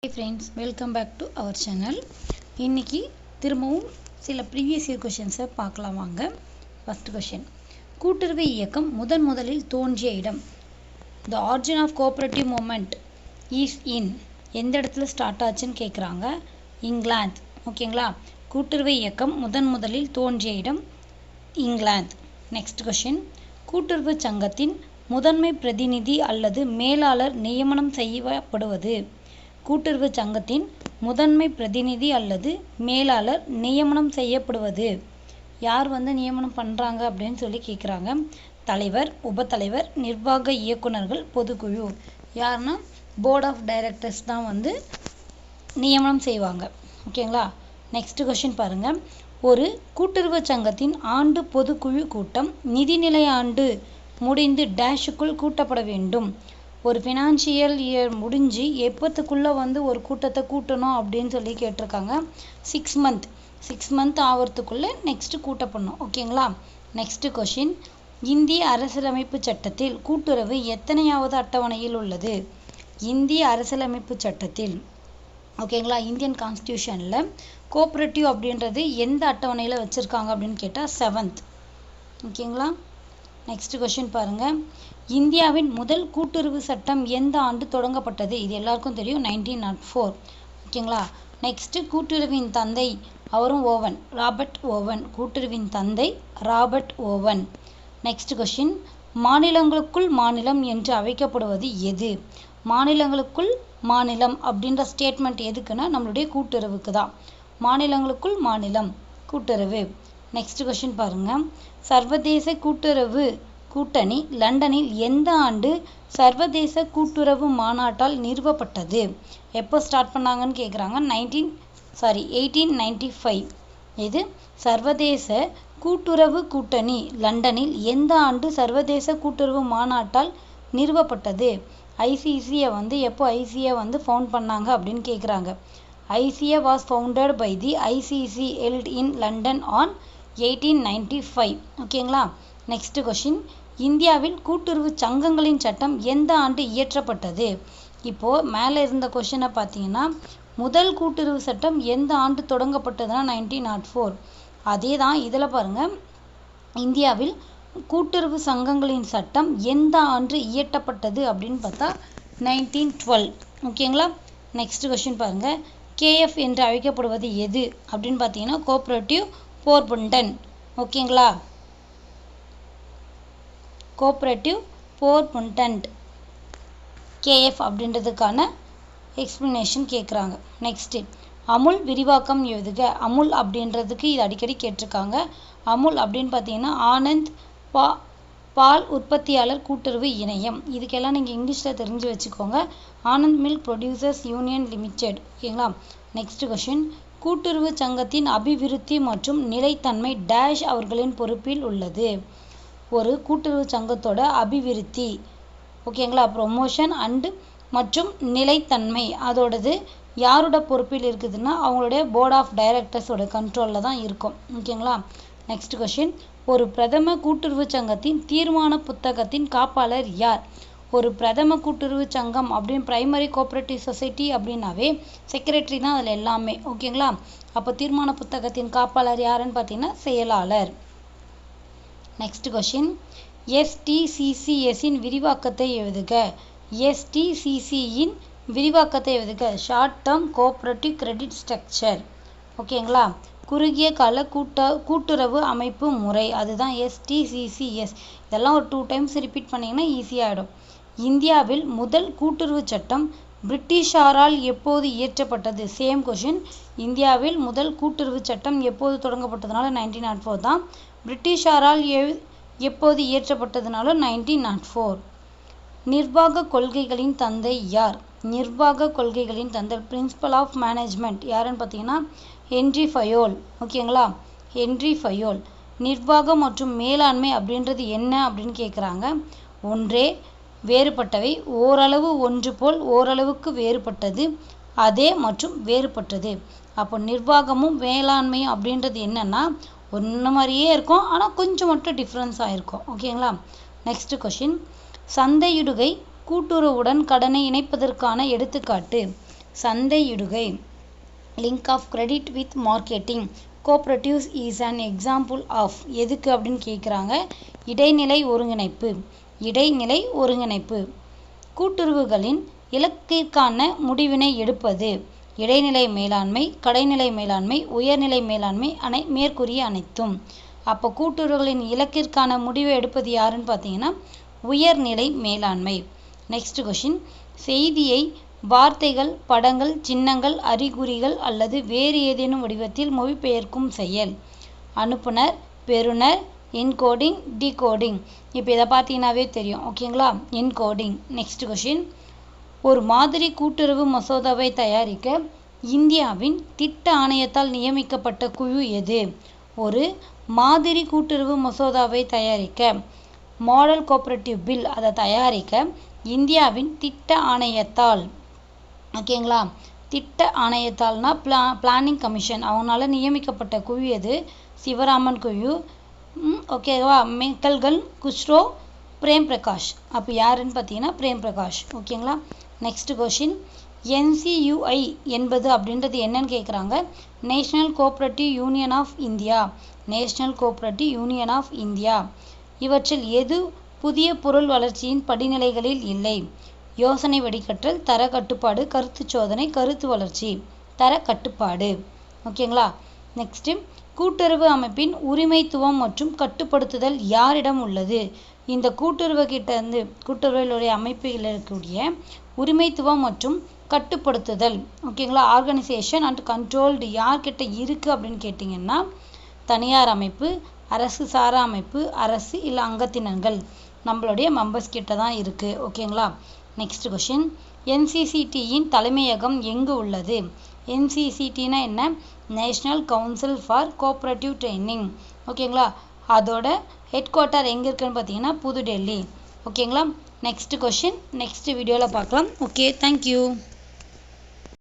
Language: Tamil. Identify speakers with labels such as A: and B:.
A: Hey friends, welcome back to our channel. இன்னைக்கு திரும்பவும் சில previous year questions பார்க்கலாம் வாங்க. First question. கூட்டுறவு இயக்கம் முதலில் தோன்றிய இடம். The origin of cooperative movement is in எந்த இடத்துல ஸ்டார்ட் ஆச்சுன்னு கேக்குறாங்க. இங்கிலாந்து. ஓகேங்களா? கூட்டுறவு இயக்கம் முதலில் தோன்றிய இடம் இங்கிலாந்து. Next question. கூட்டுறவு சங்கத்தின் முதன்மை பிரதிநிதி அல்லது மேலாளர் நியமனம் செய்யப்படுவது. கூட்டுறவு சங்கத்தின் முதன்மை பிரதிநிதி அல்லது மேலாளர் நியமனம் செய்யப்படுவது. யார் நியமனம் பண்றாங்க அப்படின்னு சொல்லி கேக்குறாங்க. தலைவர், உபத்தலைவர், நிர்வாக இயக்குனர்கள், பொதுக்குழு. யாருன்னா போர்ட் ஆஃப் டைரக்டர்ஸ் தான் நியமனம் செய்வாங்க. ஓகேங்களா? நெக்ஸ்ட் क्वेश्चन பாருங்க. ஒரு கூட்டுறவு சங்கத்தின் ஆண்டு பொதுக்குழு கூட்டம் நிதிநிலை ஆண்டு முடிந்து டேஷுக்குள் கூட்டப்பட வேண்டும். ஒரு ஃபினான்ஷியல் இயர் முடிஞ்சு எப்பத்துக்குள்ள ஒரு கூட்டத்தை கூட்டணும் அப்படின்னு சொல்லி கேட்டிருக்காங்க. 6 மந்த் ஆவறதுக்குள்ள நெக்ஸ்ட் கூட்டப்படணும். ஓகேங்களா? Next question. இந்திய அரசியலமைப்பு சட்டத்தில் கூட்டுறவு எத்தனையாவது அட்டவணையில் உள்ளது? இந்திய அரசியலமைப்பு சட்டத்தில் ஓகேங்களா, இந்தியன் கான்ஸ்டிடியூஷன்ல கோஆபரேட்டிவ் அப்படின்றது எந்த அட்டவணையில வச்சிருக்காங்க அப்படின்னு கேட்டா 7th. ஓகேங்களா? நெக்ஸ்ட் क्वेश्चन பாருங்க. இந்தியாவின் முதல் கூட்டுறவு சட்டம் எந்த ஆண்டு தொடங்கப்பட்டது? இது எல்லாருக்கும் தெரியும், 1904. ஓகேங்களா? நெக்ஸ்ட் கூட்டுறவின் தந்தை அவரும் ஓவன், ராபர்ட் ஓவன். கூட்டுறவின் தந்தை ராபர்ட் ஓவன். Next question. மாநிலங்களுக்குள் மாநிலம் என்று அழைக்கப்படுவது எது? மாநிலங்களுக்குள் மாநிலம் அப்படின்ற ஸ்டேட்மெண்ட் எதுக்குன்னா நம்மளுடைய கூட்டுறவுக்கு தான். மாநிலங்களுக்குள் மாநிலம் கூட்டுறவு. நெக்ஸ்ட் क्वेश्चन பாருங்க. சர்வதேச கூட்டுறவு கூட்டணி லண்டனில் எந்த ஆண்டு சர்வதேச கூட்டுறவு மாநாட்டால் நிறுவப்பட்டது? எப்போ ஸ்டார்ட் பண்ணாங்கன்னு கேக்குறாங்க. 1895. இது சர்வதேச கூட்டுறவு கூட்டணி லண்டனில் எந்த ஆண்டு சர்வதேச கூட்டுறவு மாநாட்டால் நிறுவப்பட்டது? ஐசிசியை எப்போ ஐசிஏ ஃபவுண்ட் பண்ணாங்க அப்படின்னு கேக்குறாங்க. ICA was founded by the ICC held in London on 1895. ஓகேங்களா? Next question. இந்தியாவில் கூட்டுறவு சங்கங்களின் சட்டம் எந்த ஆண்டு இயற்றப்பட்டது? இப்போ மேல இருந்த क्वेश्चन பாத்தீங்கன்னா முதல் கூட்டுறவு சட்டம் எந்த ஆண்டு தொடங்கப்பட்டதுன்னா 1904. அதே தான் இதுல பாருங்க. இந்தியாவில் கூட்டுறவு சங்கங்களின் சட்டம் எந்த ஆண்டு இயற்றப்பட்டது அப்படின்னு பார்த்தா 1912. ஓகேங்களா? நெக்ஸ்ட் क्वेश्चन பாருங்க. KF என்று அழைக்கப்படுவது எது அப்படின்னு பார்த்தீங்கன்னா கோஆபரேட்டிவ் போர்புண்டன். ஓகேங்களா? கோஆபரேட்டிவ் போர்புண்டன்ட். KF அப்படின்றதுக்கான எக்ஸ்பிளனேஷன் கேக்குறாங்க. நெக்ஸ்ட். அமுல் விரிவாக்கம் எழுதுக. அமுல் அப்படின்றதுக்கு இது அடிக்கடி கேட்டிருக்காங்க. அமுல் அப்படின்னு பார்த்தீங்கன்னா ஆனந்த் பால் உற்பத்தியாளர் கூட்டுறவு இணையம். இதுக்கெல்லாம் நீங்க இங்கிலீஷ்ல தெரிஞ்சு வச்சுக்கோங்க. Anand milk producers union limited. ஓகேங்களா? Next question. கூட்டுறவு சங்கத்தின் அபிவிருத்தி மற்றும் நிலைத்தன்மை டேஷ் அவர்களின் பொறுப்பில் உள்ளது. ஒரு கூட்டுறவு சங்கத்தோட அபிவிருத்தி, ஓகேங்களா, ப்ரொமோஷன் அண்ட் மற்றும் நிலைத்தன்மை அதோடது யாரோட பொறுப்பில் இருக்குதுன்னா அவங்களுடைய போர்ட் ஆஃப் டைரக்டர்ஸோட கண்ட்ரோல்ல தான் இருக்கும். ஓகேங்களா? Next question. ஒரு பிரதம கூட்டுறவு சங்கத்தின் தீர்மான புத்தகத்தின் காப்பாளர் யார்? ஒரு பிரதம கூட்டுறவு சங்கம் அப்படின்னு பிரைமரி கோஆபரேட்டிவ் சொசைட்டி அப்படின்னாவே செக்ரட்டரி தான் அதுல எல்லாமே. ஓகேங்களா? அப்போ தீர்மான புத்தகத்தின் காப்பாளர் யாருன்னு பார்த்தீங்கன்னா செயலாளர். Next question. STCCS இன் விரிவாக்கத்தை எழுதுக. STCC இன் விரிவாக்கத்தை எழுதுக. Short term cooperative credit structure. ஓகேங்களா? குறுகிய கால கூட்டுறவு அமைப்பு முறை, அதுதான் STCCS. இதெல்லாம் ஒரு 2 times ரிப்பீட் பண்ணீங்கன்னா ஈஸியா ஆயிடும். இந்தியாவில் முதல் கூட்டுறவு சட்டம் பிரிட்டிஷாரால் எப்போது இயற்றப்பட்டது? Same question. இந்தியாவில் முதல் கூட்டுறவு சட்டம் எப்போது தொடங்கப்பட்டதுனால 1904 தான். பிரிட்டிஷாரால் எப்போது இயற்றப்பட்டதுனால 1904. நிர்வாக கொள்கைகளின் தந்தை யார்? நிர்வாக கொள்கைகளின் தந்தை பிரின்சிபல் ஆஃப் மேனேஜ்மெண்ட் யாருன்னு பார்த்தீங்கன்னா ஹென்றி ஃபயோல். ஓகேங்களா? Henry Fayol. நிர்வாகம் மற்றும் மேலாண்மை அப்படின்றது என்ன அப்படின்னு கேக்குறாங்க. ஒன்றே வேறுபட்டவை, ஓரளவு ஒன்று போல் ஓரளவுக்கு வேறுபட்டது, அதே மற்றும் வேறுபட்டது. அப்போ நிர்வாகமும் மேலாண்மையும் அப்படின்றது என்னன்னா ஒன்று மாதிரியே இருக்கும், ஆனா கொஞ்சம் மட்டும் டிஃபரன்ஸ் ஆயிருக்கும். ஓகேங்களா? Next question. சந்தையிடுகை கூட்டுறவுடன் கடனை இணைப்பதற்கான எடுத்துக்காட்டு. சந்தையிடுகை. Link of credit with marketing. Cooperatives is an example of எதுக்கு அப்படின்னு கேட்குறாங்க. இடைநிலை ஒருங்கிணைப்பு. இடைநிலை ஒருங்கிணைப்பு. கூட்டுறவுகளின் இலக்கிற்கான முடிவினை எடுப்பது. இடைநிலை மேலாண்மை, கடைநிலை மேலாண்மை, உயர்நிலை மேலாண்மை மேற்கூறிய அனைத்தும். அப்போ கூட்டுறவுகளின் இலக்கிற்கான முடிவை எடுப்பது யாருன்னு பார்த்தீங்கன்னா உயர்நிலை மேலாண்மை. Next question. செய்தியை வார்த்தைகள், படங்கள், சின்னங்கள், அறிகுறிகள் அல்லது வேறு ஏதேனும் வடிவத்தில் மொழிபெயர்க்கும் செயல். அனுப்புனர், பெறுநர், என்கோடிங், டிகோடிங். இப்போ இதை பார்த்தீங்கன்னாவே தெரியும். ஓகேங்களா? என்கோடிங். Next question. ஒரு மாதிரி கூட்டுறவு மசோதாவை தயாரிக்க இந்தியாவின் திட்ட ஆணையத்தால் நியமிக்கப்பட்ட குழு எது? ஒரு மாதிரி கூட்டுறவு மசோதாவை தயாரிக்க மாடல் கோஆபரேட்டிவ் பில் அதை தயாரிக்க இந்தியாவின் திட்ட ஆணையத்தால், ஓகேங்களா, திட்ட ஆணையத்தால்னா பிளானிங் கமிஷன், அவங்களால நியமிக்கப்பட்ட குழு எது? சிவராமன் குழு. ஓகேவா? மெக்கல்கன், குஷ்ரோ, பிரேம் பிரகாஷ். அப்போ யாருன்னு பார்த்தீங்கன்னா பிரேம் பிரகாஷ். ஓகேங்களா? Next question. NCUI என்பது அப்படின்றது என்னன்னு கேட்குறாங்க. National cooperative union of India. National cooperative union of India. இவற்றில் எது புதிய பொருள் வளர்ச்சியின் படிநிலைகளில் இல்லை? யோசனை வடிகட்டல், தர கட்டுப்பாடு, கருத்து சோதனை, கருத்து வளர்ச்சி. தர கட்டுப்பாடு. ஓகேங்களா? நெக்ஸ்ட். கூட்டுறவு அமைப்பின் உரிமைத்துவம் மற்றும் கட்டுப்படுத்துதல் யாரிடம் உள்ளது? இந்த கூட்டுறவுடைய அமைப்பில் இருக்கக்கூடிய உரிமைத்துவம் மற்றும் கட்டுப்படுத்துதல், ஓகேங்களா, ஆர்கனைசேஷன் அண்ட் கண்ட்ரோல்டு யார்கிட்ட இருக்கு அப்படின்னு கேட்டிங்கன்னா தனியார் அமைப்பு, அரசு சாரா அமைப்பு, அரசு இல்லை அங்கத்தினர்கள், நம்மளுடைய மெம்பர்ஸ் கிட்ட தான் இருக்கு. ஓகேங்களா? Next question. NCCTயின் தலைமையகம் எங்கு உள்ளது? NCCTனா என்ன? National council for cooperative training. ஓகேங்களா? அதோட ஹெட் குவார்ட்டர் எங்கே இருக்குன்னு பார்த்தீங்கன்னா புதுடெல்லி. ஓகேங்களா? நெக்ஸ்ட் கொஷின் நெக்ஸ்ட் வீடியோவில் பார்க்கலாம். Okay, thank you.